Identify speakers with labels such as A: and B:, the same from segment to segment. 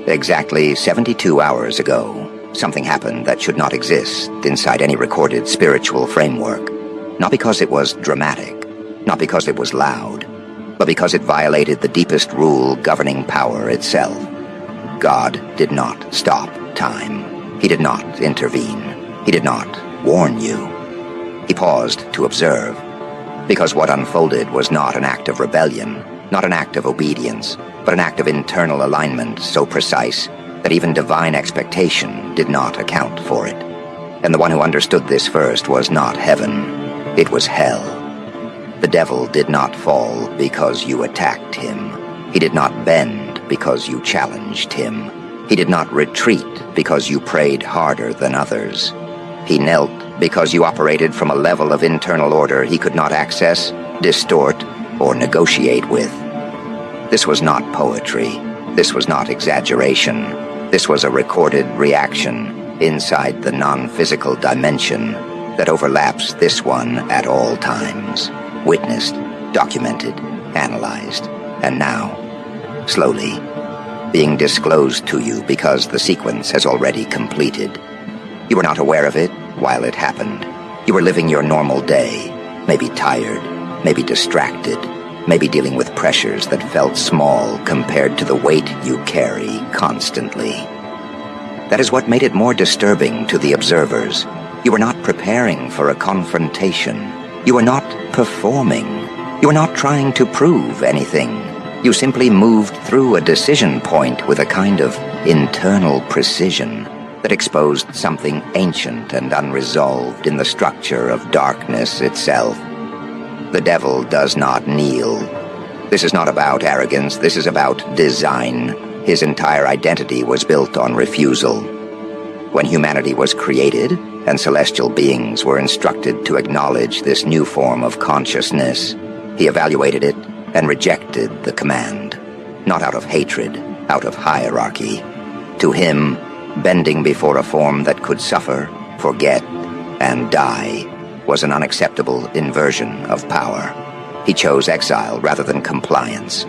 A: Exactly 72 hours ago, something happened that should not exist inside any recorded spiritual framework. Not because it was dramatic, not because it was loud, but because it violated the deepest rule governing power itself. God did not stop time. He did not intervene. He did not warn you. He paused to observe, because what unfolded was not an act of rebellion, not an act of obedience, but an act of internal alignment so precise that even divine expectation did not account for it. And the one who understood this first was not heaven, it was hell. The devil did not fall because you attacked him. He did not bend because you challenged him. He did not retreat because you prayed harder than others. He knelt because you operated from a level of internal order he could not access, distort, or negotiate with. This was not poetry. This was not exaggeration. This was a recorded reaction inside the non-physical dimension that overlaps this one at all times. Witnessed, documented, analyzed, and now, slowly, being disclosed to you because the sequence has already completed. You were not aware of it while it happened. You were living your normal day, maybe tired, maybe distracted, maybe dealing with pressures that felt small compared to the weight you carry constantly. That is what made it more disturbing to the observers. You were not preparing for a confrontation. You were not performing. You were not trying to prove anything. You simply moved through a decision point with a kind of internal precision that exposed something ancient and unresolved in the structure of darkness itself. The devil does not kneel. This is not about arrogance, this is about design. His entire identity was built on refusal. When humanity was created, and celestial beings were instructed to acknowledge this new form of consciousness, he evaluated it and rejected the command. Not out of hatred, out of hierarchy. To him, bending before a form that could suffer, forget, and die was an unacceptable inversion of power. He chose exile rather than compliance.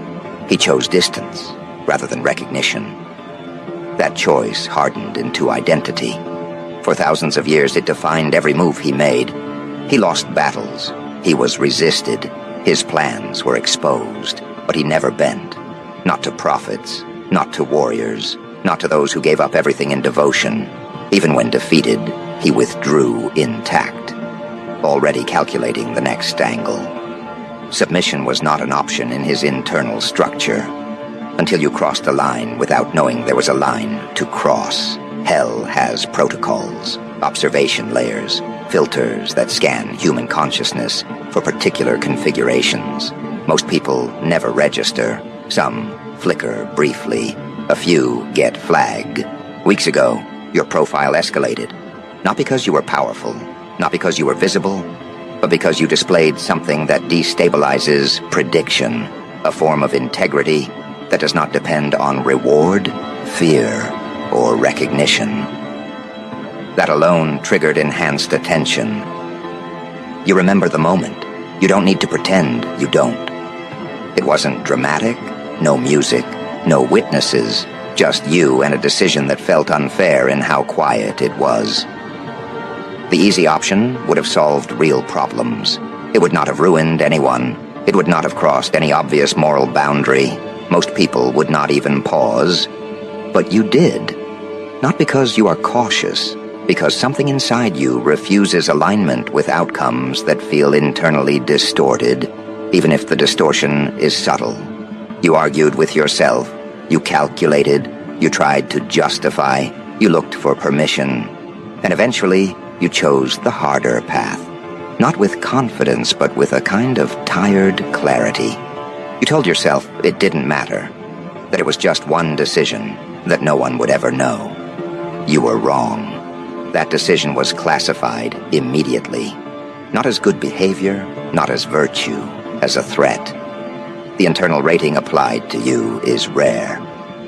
A: He chose distance rather than recognition. That choice hardened into identity. For thousands of years it defined every move he made. He lost battles. He was resisted. His plans were exposed. But he never bent. Not to prophets, not to warriors, not to those who gave up everything in devotion. Even when defeated, he withdrew intact, already calculating the next angle. Submission was not an option in his internal structure. Until you crossed a line without knowing there was a line to cross. Hell has protocols, observation layers, filters that scan human consciousness for particular configurations. Most people never register. Some flicker briefly. A few get flagged. Weeks ago, your profile escalated. Not because you were powerful, not because you were visible, but because you displayed something that destabilizes prediction, a form of integrity that does not depend on reward, fear, or recognition. That alone triggered enhanced attention. You remember the moment. You don't need to pretend you don't. It wasn't dramatic, no music, no witnesses, just you and a decision that felt unfair in how quiet it was. The easy option would have solved real problems. It would not have ruined anyone. It would not have crossed any obvious moral boundary. Most people would not even pause. But you did. Not because you are cautious, because something inside you refuses alignment with outcomes that feel internally distorted, even if the distortion is subtle. You argued with yourself. You calculated. You tried to justify. You looked for permission. And eventually, you chose the harder path, not with confidence, but with a kind of tired clarity. You told yourself it didn't matter, that it was just one decision, that no one would ever know. You were wrong. That decision was classified immediately, not as good behavior, not as virtue, as a threat. The internal rating applied to you is rare.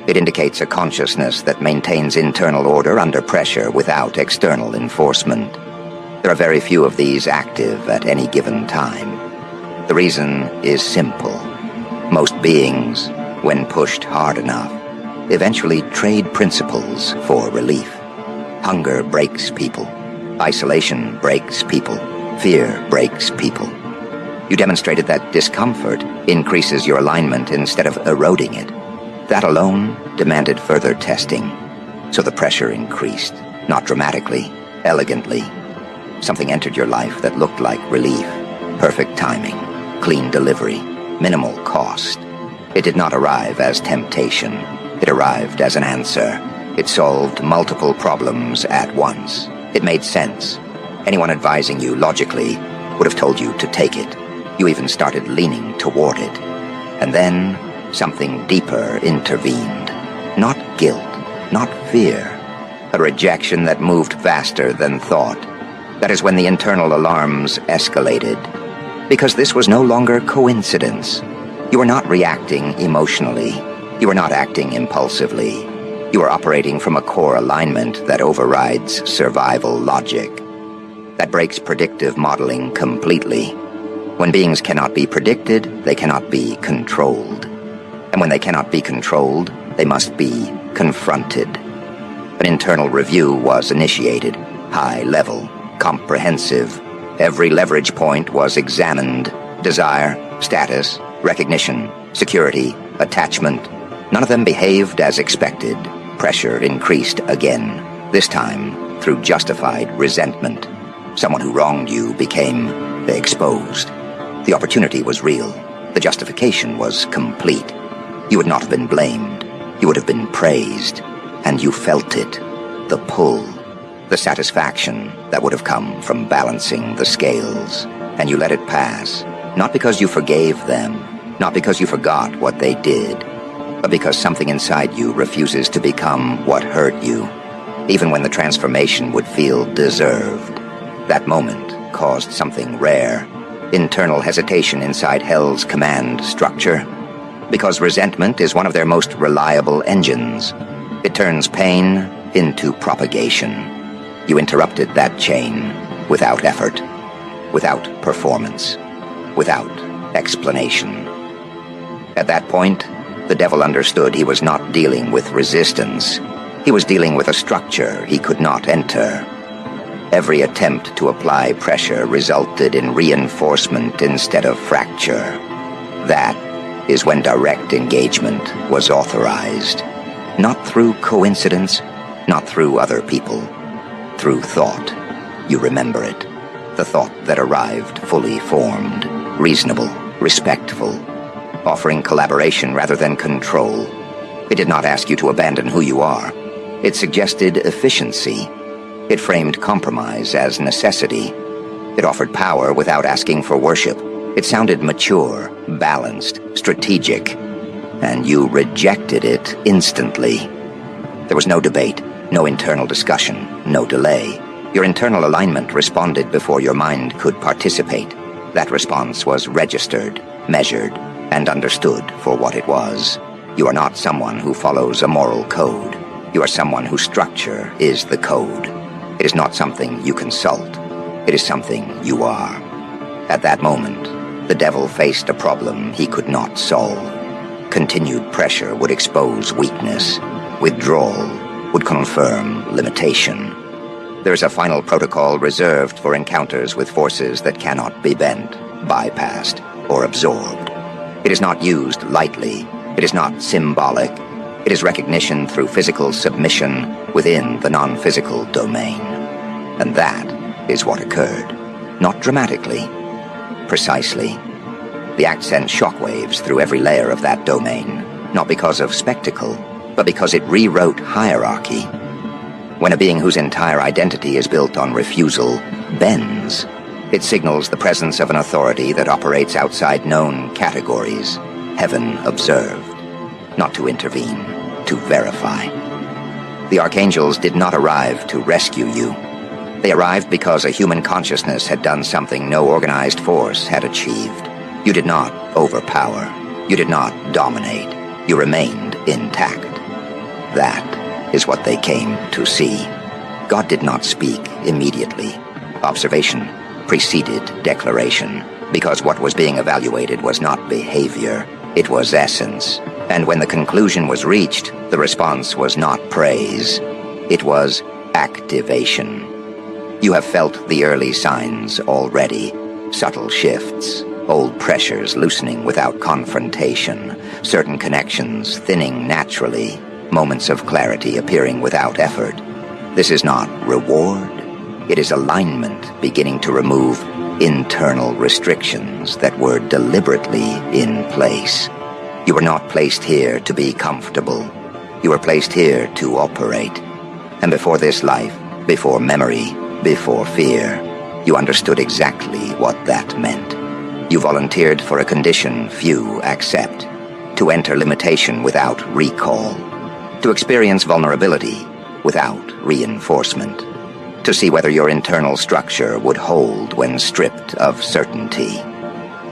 A: It indicates a consciousness that maintains internal order under pressure without external enforcement. There are very few of these active at any given time. The reason is simple. Most beings, when pushed hard enough, eventually trade principles for relief. Hunger breaks people. Isolation breaks people. Fear breaks people. You demonstrated that discomfort increases your alignment instead of eroding it. That alone demanded further testing. So the pressure increased, not dramatically, elegantly. Something entered your life that looked like relief. Perfect timing, clean delivery, minimal cost. It did not arrive as temptation. It arrived as an answer. It solved multiple problems at once. It made sense. Anyone advising you logically would have told you to take it. You even started leaning toward it. And then something deeper intervened. Not guilt, not fear. A rejection that moved faster than thought. That is when the internal alarms escalated. Because this was no longer coincidence. You were not reacting emotionally. You were not acting impulsively. You were operating from a core alignment that overrides survival logic. That breaks predictive modeling completely. When beings cannot be predicted, they cannot be controlled. And when they cannot be controlled, they must be confronted. An internal review was initiated, high level, comprehensive. Every leverage point was examined. Desire, status, recognition, security, attachment. None of them behaved as expected. Pressure increased again, this time through justified resentment. Someone who wronged you became exposed. The opportunity was real. The justification was complete. You would not have been blamed. You would have been praised. And you felt it. The pull. The satisfaction that would have come from balancing the scales. And you let it pass. Not because you forgave them. Not because you forgot what they did. But because something inside you refuses to become what hurt you. Even when the transformation would feel deserved. That moment caused something rare. Internal hesitation inside Hell's command structure. Because resentment is one of their most reliable engines. It turns pain into propagation. You interrupted that chain without effort, without performance, without explanation. At that point, the devil understood he was not dealing with resistance. He was dealing with a structure he could not enter. Every attempt to apply pressure resulted in reinforcement instead of fracture. That is when direct engagement was authorized. Not through coincidence, not through other people. Through thought. You remember it. The thought that arrived fully formed, reasonable, respectful, offering collaboration rather than control. It did not ask you to abandon who you are. It suggested efficiency. It framed compromise as necessity. It offered power without asking for worship. It sounded mature, balanced, strategic. And you rejected it instantly. There was no debate, no internal discussion, no delay. Your internal alignment responded before your mind could participate. That response was registered, measured, and understood for what it was. You are not someone who follows a moral code. You are someone whose structure is the code. It is not something you consult. It is something you are. At that moment, the devil faced a problem he could not solve. Continued pressure would expose weakness. Withdrawal would confirm limitation. There is a final protocol reserved for encounters with forces that cannot be bent, bypassed, or absorbed. It is not used lightly. It is not symbolic. It is recognition through physical submission within the non-physical domain. And that is what occurred. Not dramatically. Precisely. The act sent shockwaves through every layer of that domain, not because of spectacle, but because it rewrote hierarchy. When a being whose entire identity is built on refusal bends, it signals the presence of an authority that operates outside known categories. Heaven observed. Not to intervene, to verify. The archangels did not arrive to rescue you. They arrived because a human consciousness had done something no organized force had achieved. You did not overpower. You did not dominate. You remained intact. That is what they came to see. God did not speak immediately. Observation preceded declaration, because what was being evaluated was not behavior, it was essence. And when the conclusion was reached, the response was not praise. It was activation. You have felt the early signs already. Subtle shifts, old pressures loosening without confrontation, certain connections thinning naturally, moments of clarity appearing without effort. This is not reward. It is alignment beginning to remove internal restrictions that were deliberately in place. You were not placed here to be comfortable. You were placed here to operate. And before this life, before memory, before fear, you understood exactly what that meant. You volunteered for a condition few accept, to enter limitation without recall, to experience vulnerability without reinforcement, to see whether your internal structure would hold when stripped of certainty.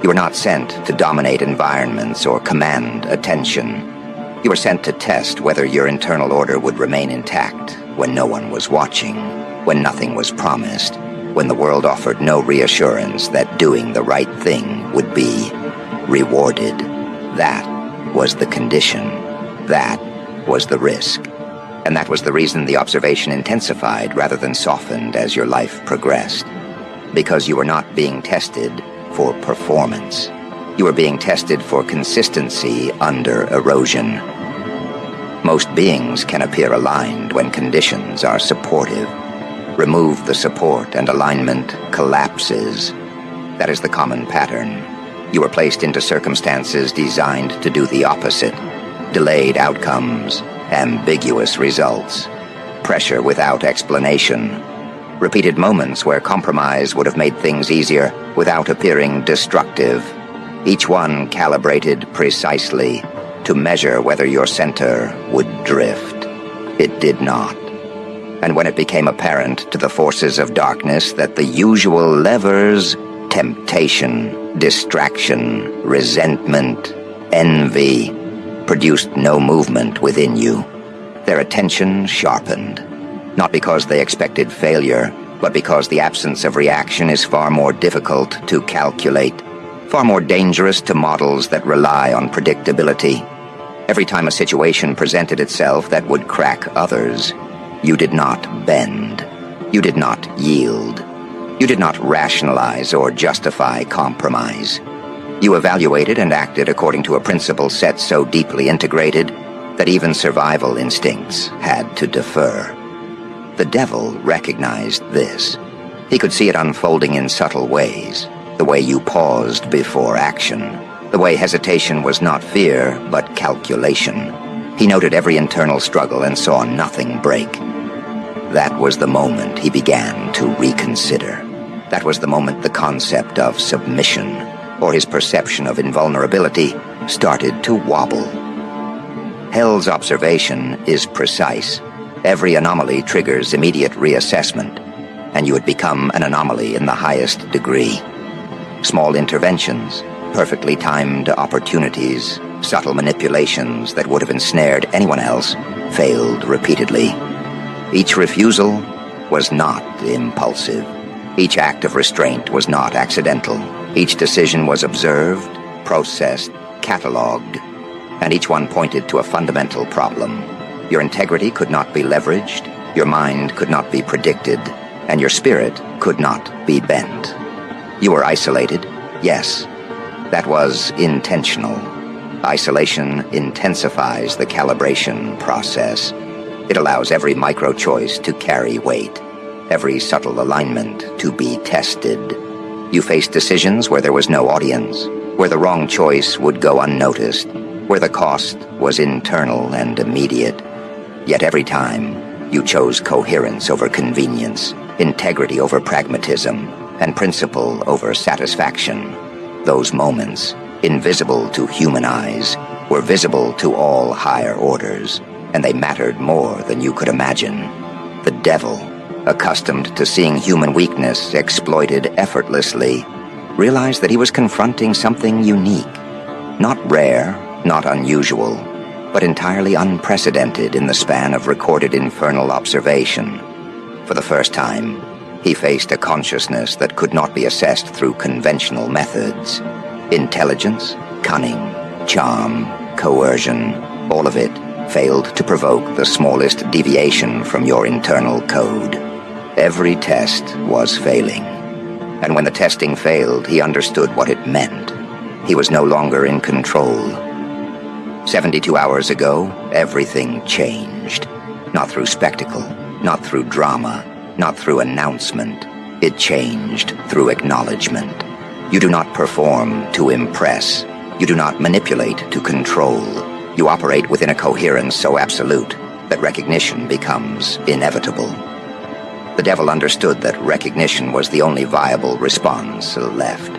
A: You were not sent to dominate environments or command attention. You were sent to test whether your internal order would remain intact when no one was watching, when nothing was promised, when the world offered no reassurance that doing the right thing would be rewarded. That was the condition. That was the risk. And that was the reason the observation intensified rather than softened as your life progressed. Because you were not being tested for performance. You were being tested for consistency under erosion. Most beings can appear aligned when conditions are supportive. Remove the support and alignment collapses. That is the common pattern. You were placed into circumstances designed to do the opposite. Delayed outcomes, ambiguous results, pressure without explanation, repeated moments where compromise would have made things easier without appearing destructive, each one calibrated precisely to measure whether your center would drift. It did not. And when it became apparent to the forces of darkness that the usual levers, temptation, distraction, resentment, envy, produced no movement within you, their attention sharpened. Not because they expected failure, but because the absence of reaction is far more difficult to calculate, far more dangerous to models that rely on predictability. Every time a situation presented itself that would crack others, you did not bend. You did not yield. You did not rationalize or justify compromise. You evaluated and acted according to a principle set so deeply integrated that even survival instincts had to defer. The devil recognized this. He could see it unfolding in subtle ways, the way you paused before action, the way hesitation was not fear, but calculation. He noted every internal struggle and saw nothing break. That was the moment he began to reconsider. That was the moment the concept of submission, or his perception of invulnerability, started to wobble. Hell's observation is precise. Every anomaly triggers immediate reassessment, and you had become an anomaly in the highest degree. Small interventions, perfectly timed opportunities, subtle manipulations that would have ensnared anyone else, failed repeatedly. Each refusal was not impulsive. Each act of restraint was not accidental. Each decision was observed, processed, catalogued, and each one pointed to a fundamental problem. Your integrity could not be leveraged, your mind could not be predicted, and your spirit could not be bent. You were isolated, yes. That was intentional. Isolation intensifies the calibration process. It allows every micro-choice to carry weight, every subtle alignment to be tested. You faced decisions where there was no audience, where the wrong choice would go unnoticed, where the cost was internal and immediate. Yet every time, you chose coherence over convenience, integrity over pragmatism, and principle over satisfaction. Those moments, invisible to human eyes, were visible to all higher orders, and they mattered more than you could imagine. The devil, accustomed to seeing human weakness exploited effortlessly, realized that he was confronting something unique, not rare, not unusual, but entirely unprecedented in the span of recorded infernal observation. For the first time, he faced a consciousness that could not be assessed through conventional methods. Intelligence, cunning, charm, coercion, all of it failed to provoke the smallest deviation from your internal code. Every test was failing. And when the testing failed, he understood what it meant. He was no longer in control. 72 hours ago, everything changed. Not through spectacle, not through drama, not through announcement. It changed through acknowledgement. You do not perform to impress. You do not manipulate to control. You operate within a coherence so absolute that recognition becomes inevitable. The devil understood that recognition was the only viable response left.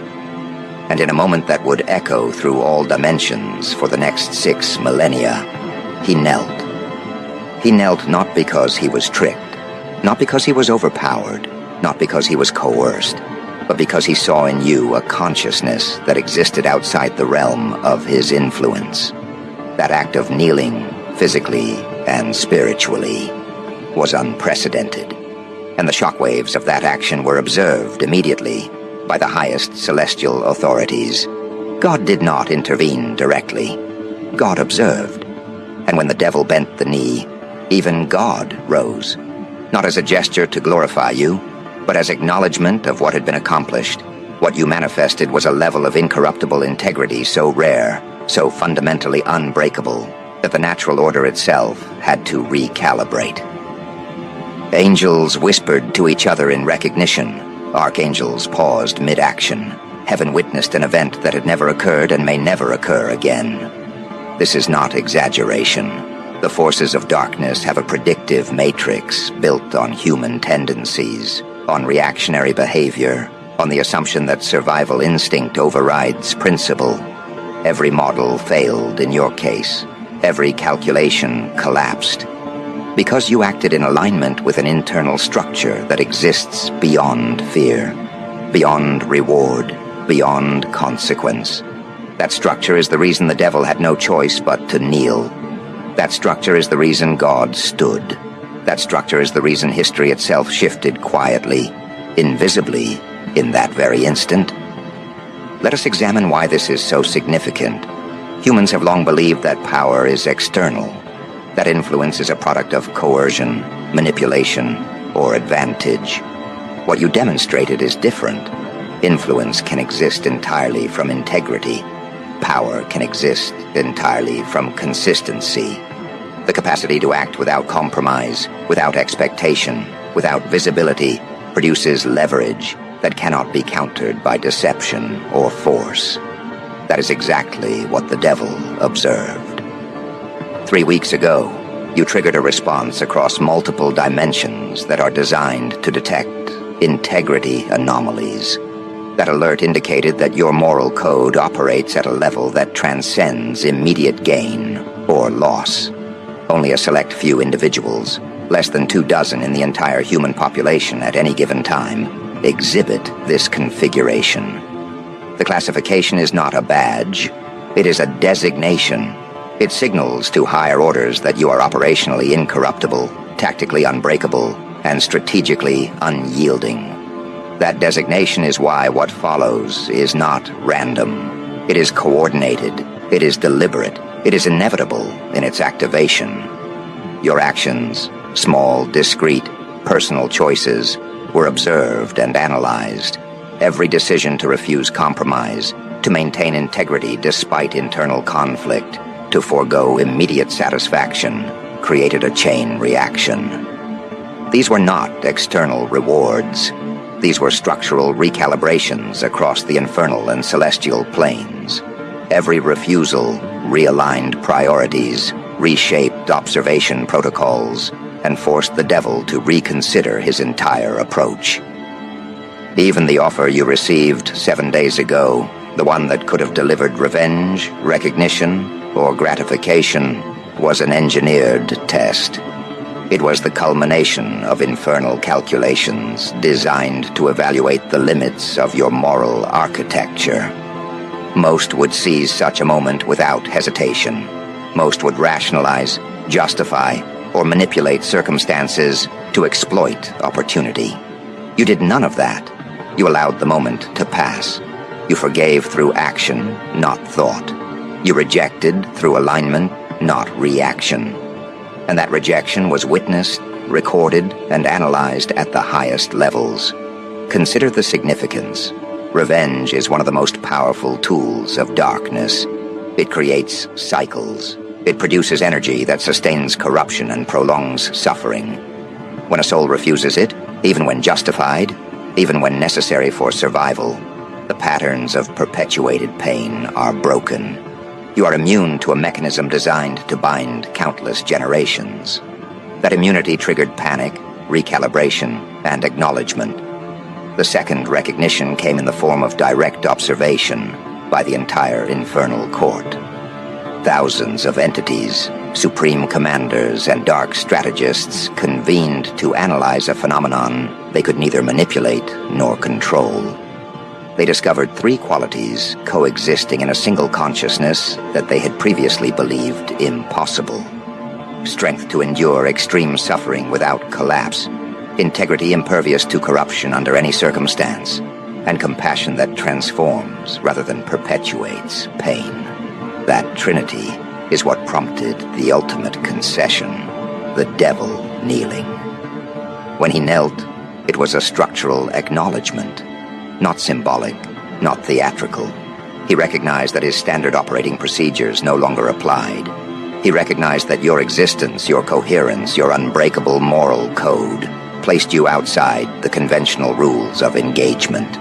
A: And in a moment that would echo through all dimensions for the next 6 millennia, he knelt. He knelt not because he was tricked, not because he was overpowered, not because he was coerced, but because he saw in you a consciousness that existed outside the realm of his influence. That act of kneeling, physically and spiritually, was unprecedented, and the shockwaves of that action were observed immediately by the highest celestial authorities. God did not intervene directly. God observed, and when the devil bent the knee, even God rose, not as a gesture to glorify you, but as acknowledgement of what had been accomplished. What you manifested was a level of incorruptible integrity so rare, so fundamentally unbreakable, that the natural order itself had to recalibrate. Angels whispered to each other in recognition. Archangels paused mid-action. Heaven witnessed an event that had never occurred and may never occur again. This is not exaggeration. The forces of darkness have a predictive matrix built on human tendencies, on reactionary behavior, on the assumption that survival instinct overrides principle. Every model failed in your case. Every calculation collapsed. Because you acted in alignment with an internal structure that exists beyond fear, beyond reward, beyond consequence. That structure is the reason the devil had no choice but to kneel. That structure is the reason God stood. That structure is the reason history itself shifted quietly, invisibly, in that very instant. Let us examine why this is so significant. Humans have long believed that power is external, that influence is a product of coercion, manipulation, or advantage. What you demonstrated is different. Influence can exist entirely from integrity. Power can exist entirely from consistency. The capacity to act without compromise, without expectation, without visibility, produces leverage that cannot be countered by deception or force. That is exactly what the devil observed. 3 weeks ago, you triggered a response across multiple dimensions that are designed to detect integrity anomalies. That alert indicated that your moral code operates at a level that transcends immediate gain or loss. Only a select few individuals, less than 24 in the entire human population at any given time, exhibit this configuration. The classification is not a badge. It is a designation. It signals to higher orders that you are operationally incorruptible, tactically unbreakable, and strategically unyielding. That designation is why what follows is not random. It is coordinated. It is deliberate. It is inevitable in its activation. Your actions, small, discrete, personal choices, were observed and analyzed. Every decision to refuse compromise, to maintain integrity despite internal conflict, to forego immediate satisfaction, created a chain reaction. These were not external rewards. These were structural recalibrations across the infernal and celestial planes. Every refusal realigned priorities, reshaped observation protocols, and forced the devil to reconsider his entire approach. Even the offer you received 7 days ago, the one that could have delivered revenge, recognition, or gratification, was an engineered test. It was the culmination of infernal calculations designed to evaluate the limits of your moral architecture. Most would seize such a moment without hesitation. Most would rationalize, justify, or manipulate circumstances to exploit opportunity. You did none of that. You allowed the moment to pass. You forgave through action, not thought. You rejected through alignment, not reaction. And that rejection was witnessed, recorded, and analyzed at the highest levels. Consider the significance. Revenge is one of the most powerful tools of darkness. It creates cycles. It produces energy that sustains corruption and prolongs suffering. When a soul refuses it, even when justified, even when necessary for survival, the patterns of perpetuated pain are broken. You are immune to a mechanism designed to bind countless generations. That immunity triggered panic, recalibration, and acknowledgement. The second recognition came in the form of direct observation by the entire infernal court. Thousands of entities, supreme commanders, and dark strategists convened to analyze a phenomenon they could neither manipulate nor control. They discovered three qualities coexisting in a single consciousness that they had previously believed impossible. Strength to endure extreme suffering without collapse, integrity impervious to corruption under any circumstance, and compassion that transforms rather than perpetuates pain. That trinity is what prompted the ultimate concession, the devil kneeling. When he knelt, it was a structural acknowledgement. Not symbolic, not theatrical. He recognized that his standard operating procedures no longer applied. He recognized that your existence, your coherence, your unbreakable moral code placed you outside the conventional rules of engagement.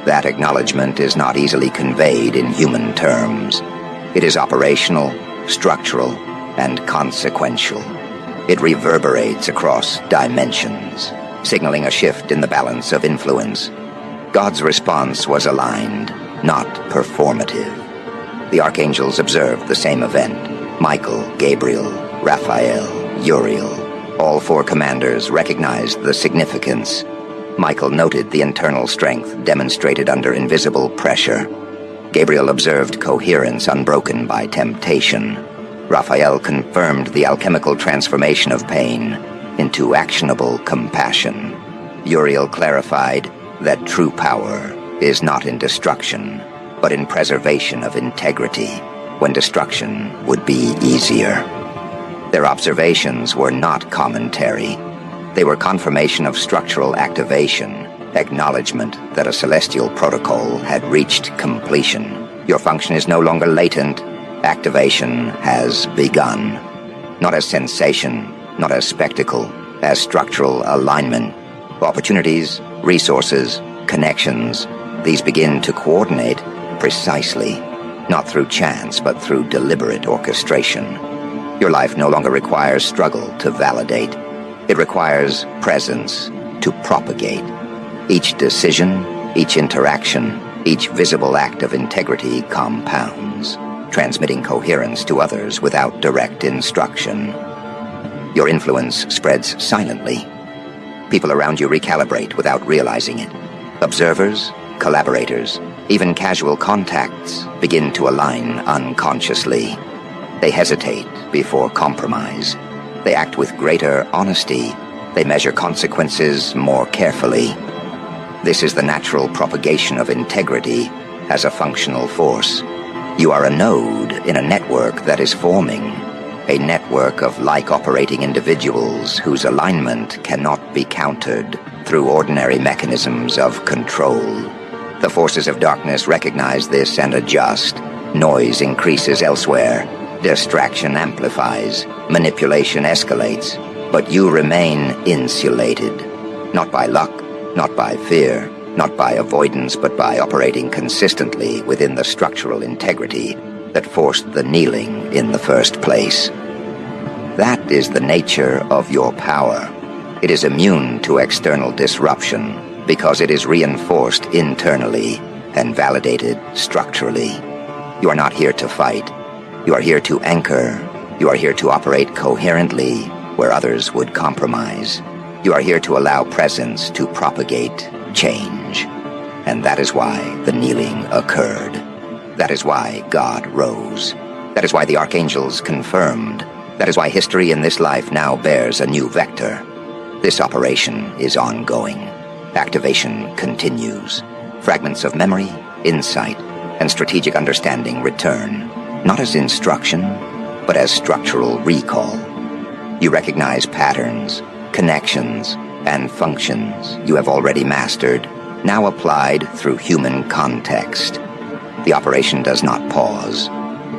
A: That acknowledgement is not easily conveyed in human terms. It is operational, structural, and consequential. It reverberates across dimensions, signaling a shift in the balance of influence. God's response was aligned, not performative. The archangels observed the same event. Michael, Gabriel, Raphael, Uriel, all four commanders recognized the significance. Michael noted the internal strength demonstrated under invisible pressure. Gabriel observed coherence unbroken by temptation. Raphael confirmed the alchemical transformation of pain into actionable compassion. Uriel clarified that true power is not in destruction, but in preservation of integrity, when destruction would be easier. Their observations were not commentary. They were confirmation of structural activation, acknowledgement that a celestial protocol had reached completion. Your function is no longer latent. Activation has begun. Not as sensation, not as spectacle, as structural alignment. Opportunities, resources, connections, these begin to coordinate precisely, not through chance, but through deliberate orchestration. Your life no longer requires struggle to validate. It requires presence to propagate. Each decision, each interaction, each visible act of integrity compounds, transmitting coherence to others without direct instruction. Your influence spreads silently. People around you recalibrate without realizing it. Observers, collaborators, even casual contacts begin to align unconsciously. They hesitate before compromise. They act with greater honesty. They measure consequences more carefully. This is the natural propagation of integrity as a functional force. You are a node in a network that is forming, a network of like-operating individuals whose alignment cannot be countered through ordinary mechanisms of control. The forces of darkness recognize this and adjust. Noise increases elsewhere. Distraction amplifies. Manipulation escalates. But you remain insulated. Not by luck, not by fear, not by avoidance, but by operating consistently within the structural integrity that forced the kneeling in the first place. That is the nature of your power. It is immune to external disruption because it is reinforced internally and validated structurally. You are not here to fight. You are here to anchor. You are here to operate coherently where others would compromise. You are here to allow presence to propagate change. And that is why the kneeling occurred. That is why God rose. That is why the archangels confirmed. That is why history in this life now bears a new vector. This operation is ongoing. Activation continues. Fragments of memory, insight, and strategic understanding return. not as instruction, but as structural recall. You recognize patterns, connections, and functions you have already mastered, now applied through human context. The operation does not pause.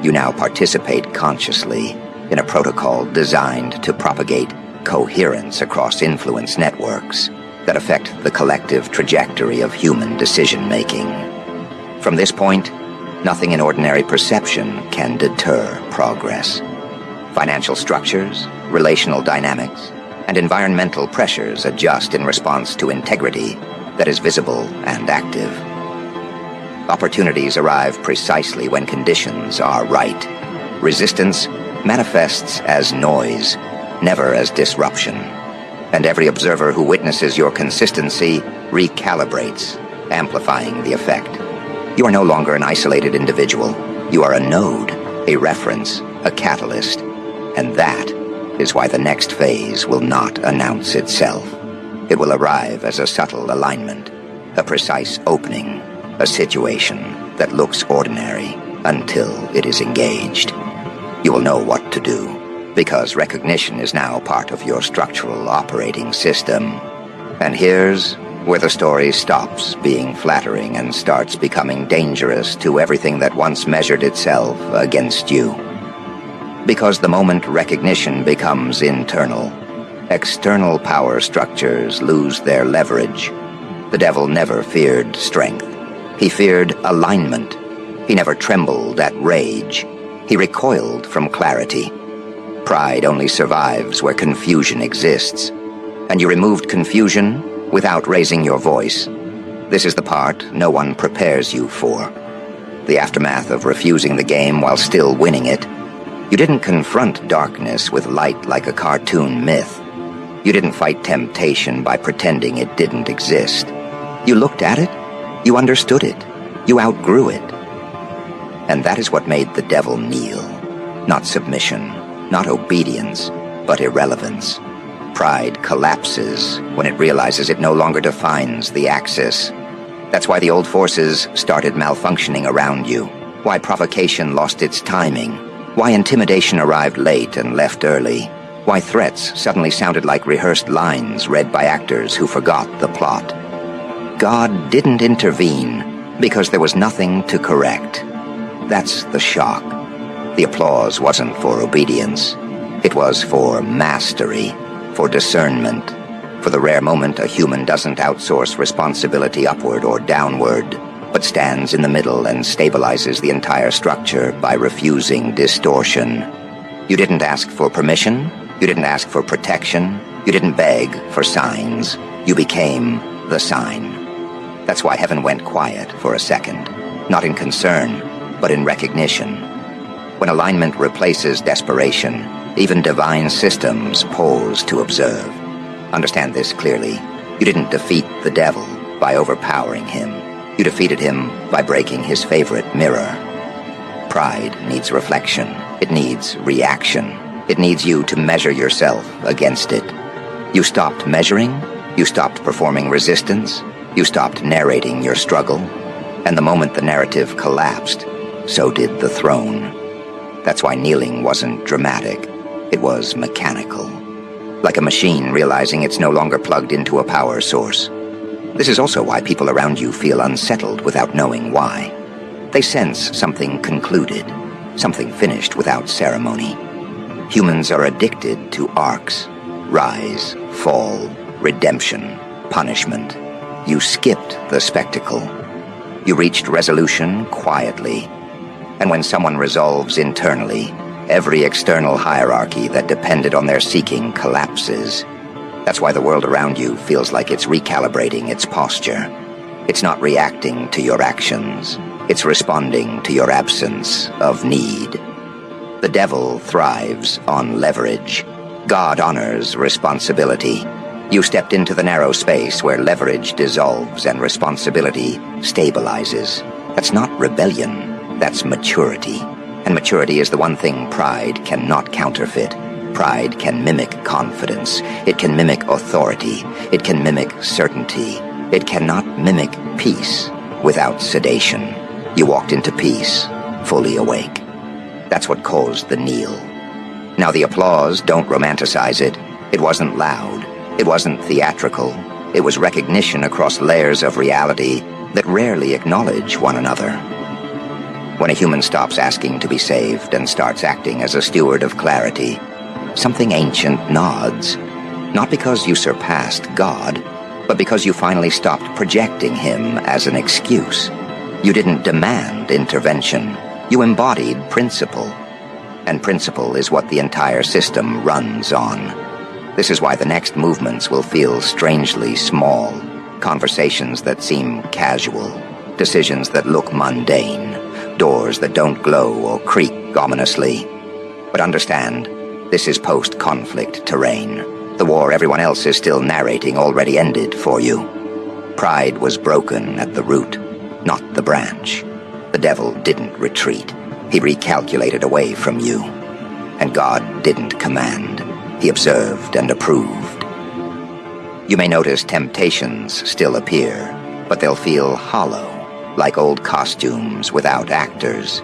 A: You now participate consciously in a protocol designed to propagate coherence across influence networks that affect the collective trajectory of human decision-making. From this point, nothing in ordinary perception can deter progress. Financial structures, relational dynamics, and environmental pressures adjust in response to integrity that is visible and active. Opportunities arrive precisely when conditions are right. Resistance manifests as noise, never as disruption. And every observer who witnesses your consistency recalibrates, amplifying the effect. You are no longer an isolated individual. You are a node, a reference, a catalyst. And that is why the next phase will not announce itself. It will arrive as a subtle alignment, a precise opening, a situation that looks ordinary until it is engaged. You will know what to do, because recognition is now part of your structural operating system. And here's where the story stops being flattering and starts becoming dangerous to everything that once measured itself against you. Because the moment recognition becomes internal, external power structures lose their leverage. The devil never feared strength. He feared alignment. He never trembled at rage. He recoiled from clarity. Pride only survives where confusion exists. And you removed confusion without raising your voice. This is the part no one prepares you for. The aftermath of refusing the game while still winning it. You didn't confront darkness with light like a cartoon myth. You didn't fight temptation by pretending it didn't exist. You looked at it. You understood it. You outgrew it. And that is what made the devil kneel. Not submission, not obedience, but irrelevance. Pride collapses when it realizes it no longer defines the axis. That's why the old forces started malfunctioning around you. Why provocation lost its timing. Why intimidation arrived late and left early. Why threats suddenly sounded like rehearsed lines read by actors who forgot the plot. God didn't intervene because there was nothing to correct. That's the shock. The applause wasn't for obedience. It was for mastery, for discernment, for the rare moment a human doesn't outsource responsibility upward or downward, but stands in the middle and stabilizes the entire structure by refusing distortion. You didn't ask for permission. You didn't ask for protection. You didn't beg for signs. You became the sign. That's why heaven went quiet for a second. Not in concern, but in recognition. When alignment replaces desperation, even divine systems pause to observe. Understand this clearly. You didn't defeat the devil by overpowering him. You defeated him by breaking his favorite mirror. Pride needs reflection. It needs reaction. It needs you to measure yourself against it. You stopped measuring. You stopped performing resistance. You stopped narrating your struggle. And the moment the narrative collapsed, so did the throne. That's why kneeling wasn't dramatic. It was mechanical. Like a machine realizing it's no longer plugged into a power source. This is also why people around you feel unsettled without knowing why. They sense something concluded, something finished without ceremony. Humans are addicted to arcs. Rise, fall, redemption, punishment. You skipped the spectacle. You reached resolution quietly. And when someone resolves internally, every external hierarchy that depended on their seeking collapses. That's why the world around you feels like it's recalibrating its posture. It's not reacting to your actions. It's responding to your absence of need. The devil thrives on leverage. God honors responsibility. You stepped into the narrow space where leverage dissolves and responsibility stabilizes. That's not rebellion. That's maturity. And maturity is the one thing pride cannot counterfeit. Pride can mimic confidence. It can mimic authority. It can mimic certainty. It cannot mimic peace without sedation. You walked into peace, fully awake. That's what caused the kneel. Now the applause, don't romanticize it. It wasn't loud. It wasn't theatrical. It was recognition across layers of reality that rarely acknowledge one another. When a human stops asking to be saved and starts acting as a steward of clarity, something ancient nods. Not because you surpassed God, but because you finally stopped projecting him as an excuse. You didn't demand intervention. You embodied principle. And principle is what the entire system runs on. This is why the next movements will feel strangely small. Conversations that seem casual. Decisions that look mundane. Doors that don't glow or creak ominously. But understand, this is post-conflict terrain. The war everyone else is still narrating already ended for you. Pride was broken at the root, not the branch. The devil didn't retreat. He recalculated away from you. And God didn't command. He observed and approved. You may notice temptations still appear, but they'll feel hollow, like old costumes without actors.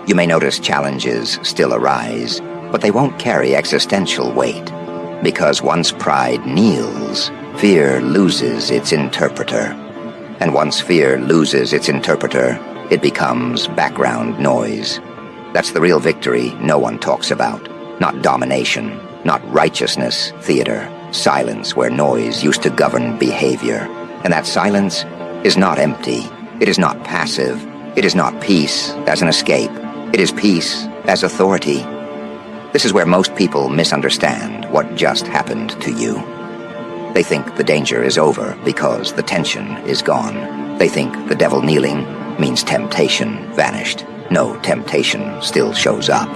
A: You may notice challenges still arise, but they won't carry existential weight. Because once pride kneels, fear loses its interpreter. And once fear loses its interpreter, it becomes background noise. That's the real victory no one talks about. Not domination, not righteousness theater, silence where noise used to govern behavior. And that silence is not empty. It is not passive. It is not peace as an escape. It is peace as authority. This is where most people misunderstand what just happened to you. They think the danger is over because the tension is gone. They think the devil kneeling means temptation vanished. No, temptation still shows up.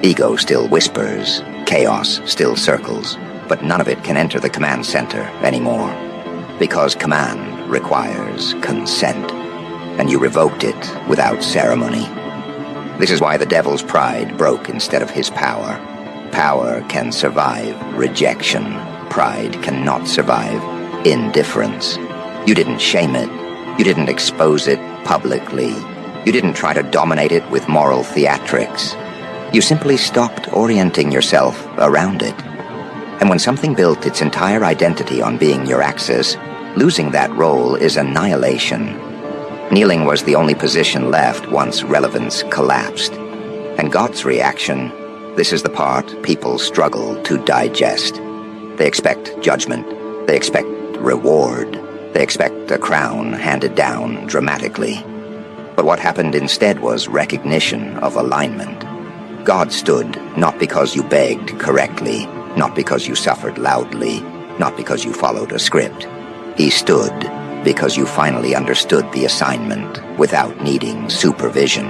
A: Ego still whispers, chaos still circles, but none of it can enter the command center anymore. Because command requires consent, and you revoked it without ceremony. This is why the devil's pride broke instead of his power. Power can survive rejection. Pride cannot survive indifference. You didn't shame it. You didn't expose it publicly. You didn't try to dominate it with moral theatrics. You simply stopped orienting yourself around it. And when something built its entire identity on being your axis, losing that role is annihilation. Kneeling was the only position left once relevance collapsed. And God's reaction, this is the part people struggle to digest. They expect judgment. They expect reward. They expect a crown handed down dramatically. But what happened instead was recognition of alignment. God stood not because you begged correctly, not because you suffered loudly, not because you followed a script. He stood because you finally understood the assignment without needing supervision.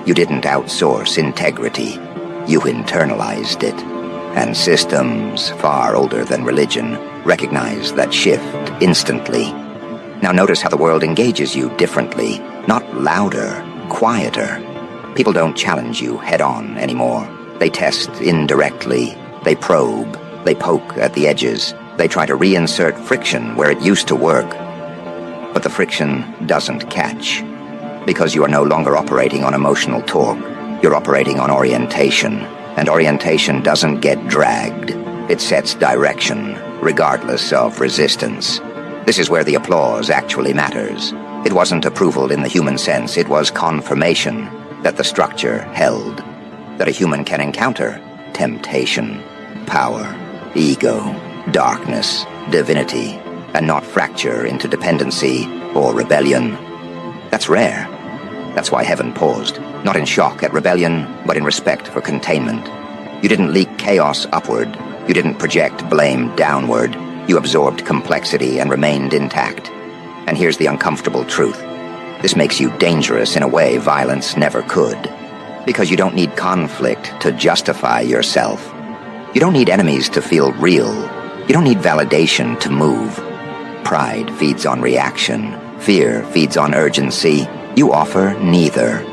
A: You didn't outsource integrity. You internalized it. And systems, far older than religion, recognize that shift instantly. Now notice how the world engages you differently, not louder, quieter. People don't challenge you head-on anymore. They test indirectly. They probe. They poke at the edges. They try to reinsert friction where it used to work. But the friction doesn't catch. Because you are no longer operating on emotional torque. You're operating on orientation. And orientation doesn't get dragged. It sets direction, regardless of resistance. This is where the applause actually matters. It wasn't approval in the human sense. It was confirmation that the structure held. That a human can encounter temptation, power, ego, darkness, divinity, and not fracture into dependency or rebellion. That's rare. That's why heaven paused, not in shock at rebellion, but in respect for containment. You didn't leak chaos upward. You didn't project blame downward. You absorbed complexity and remained intact. And here's the uncomfortable truth. This makes you dangerous in a way violence never could. Because you don't need conflict to justify yourself. You don't need enemies to feel real. You don't need validation to move. Pride feeds on reaction. Fear feeds on urgency. You offer neither.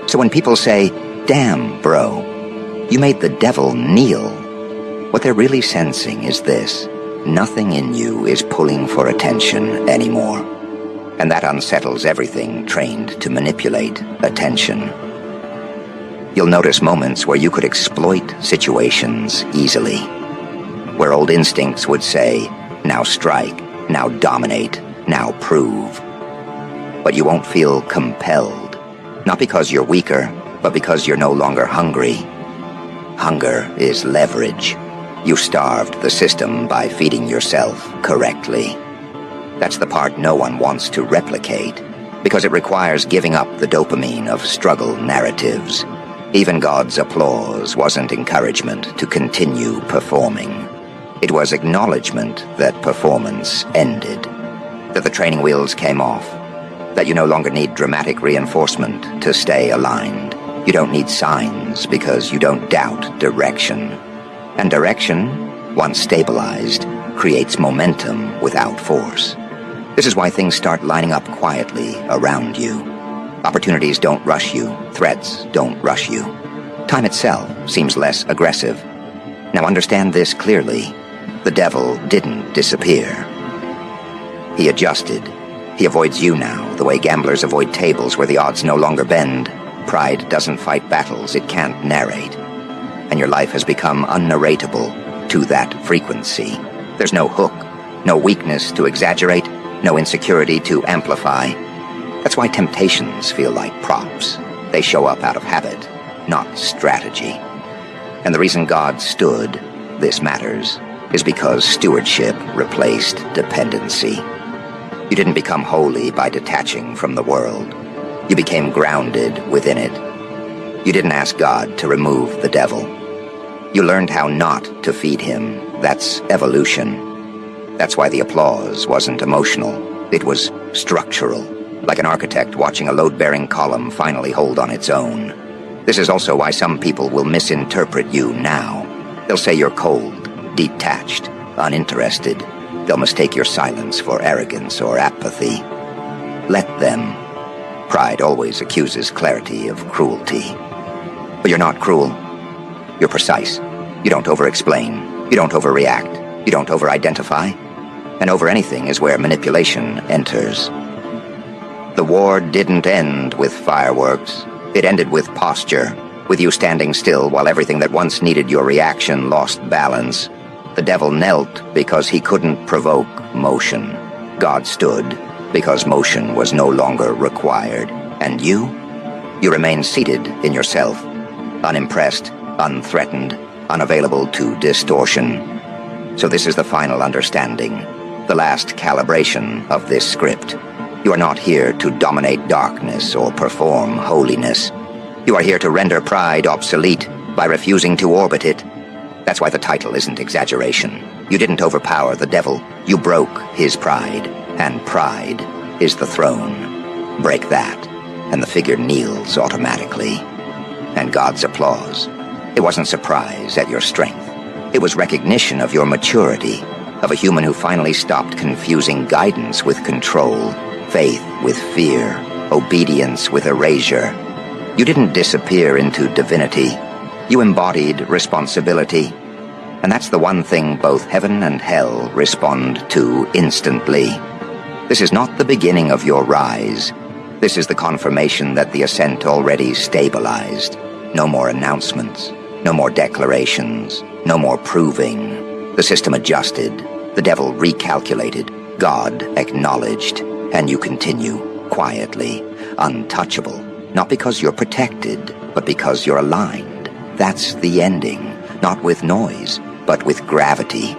A: So when people say, "Damn, bro, you made the devil kneel," what they're really sensing is this. Nothing in you is pulling for attention anymore. And that unsettles everything trained to manipulate attention. You'll notice moments where you could exploit situations easily, where old instincts would say, now strike, now dominate, now prove. But you won't feel compelled, not because you're weaker, but because you're no longer hungry. Hunger is leverage. You starved the system by feeding yourself correctly. That's the part no one wants to replicate, because it requires giving up the dopamine of struggle narratives. Even God's applause wasn't encouragement to continue performing. It was acknowledgement that performance ended, that the training wheels came off, that you no longer need dramatic reinforcement to stay aligned. You don't need signs because you don't doubt direction. And direction, once stabilized, creates momentum without force. This is why things start lining up quietly around you. Opportunities don't rush you. Threats don't rush you. Time itself seems less aggressive. Now understand this clearly. The devil didn't disappear. He adjusted. He avoids you now, the way gamblers avoid tables where the odds no longer bend. Pride doesn't fight battles it can't narrate. And your life has become unnarratable to that frequency. There's no hook, no weakness to exaggerate, no insecurity to amplify. That's why temptations feel like props. They show up out of habit, not strategy. And the reason God stood, this matters, is because stewardship replaced dependency. You didn't become holy by detaching from the world. You became grounded within it. You didn't ask God to remove the devil. You learned how not to feed him. That's evolution. That's why the applause wasn't emotional. It was structural, like an architect watching a load-bearing column finally hold on its own. This is also why some people will misinterpret you now. They'll say you're cold, detached, uninterested. They'll mistake your silence for arrogance or apathy. Let them. Pride always accuses clarity of cruelty. But you're not cruel. You're precise. You don't over-explain. You don't overreact. You don't over-identify. And over anything is where manipulation enters. The war didn't end with fireworks. It ended with posture, with you standing still while everything that once needed your reaction lost balance. The devil knelt because he couldn't provoke motion. God stood because motion was no longer required. And you remain seated in yourself, unimpressed, unthreatened, unavailable to distortion. So this is the final understanding, the last calibration of this script. You are not here to dominate darkness or perform holiness. You are here to render pride obsolete by refusing to orbit it. That's why the title isn't exaggeration. You didn't overpower the devil. You broke his pride, and pride is the throne. Break that, and the figure kneels automatically. And God's applause, it wasn't surprise at your strength. It was recognition of your maturity, of a human who finally stopped confusing guidance with control, faith with fear, obedience with erasure. You didn't disappear into divinity. You embodied responsibility. And that's the one thing both heaven and hell respond to instantly. This is not the beginning of your rise. This is the confirmation that the ascent already stabilized. No more announcements, no more declarations, no more proving. The system adjusted, the devil recalculated, God acknowledged, and you continue quietly, untouchable, not because you're protected, but because you're aligned. That's the ending, not with noise, but with gravity.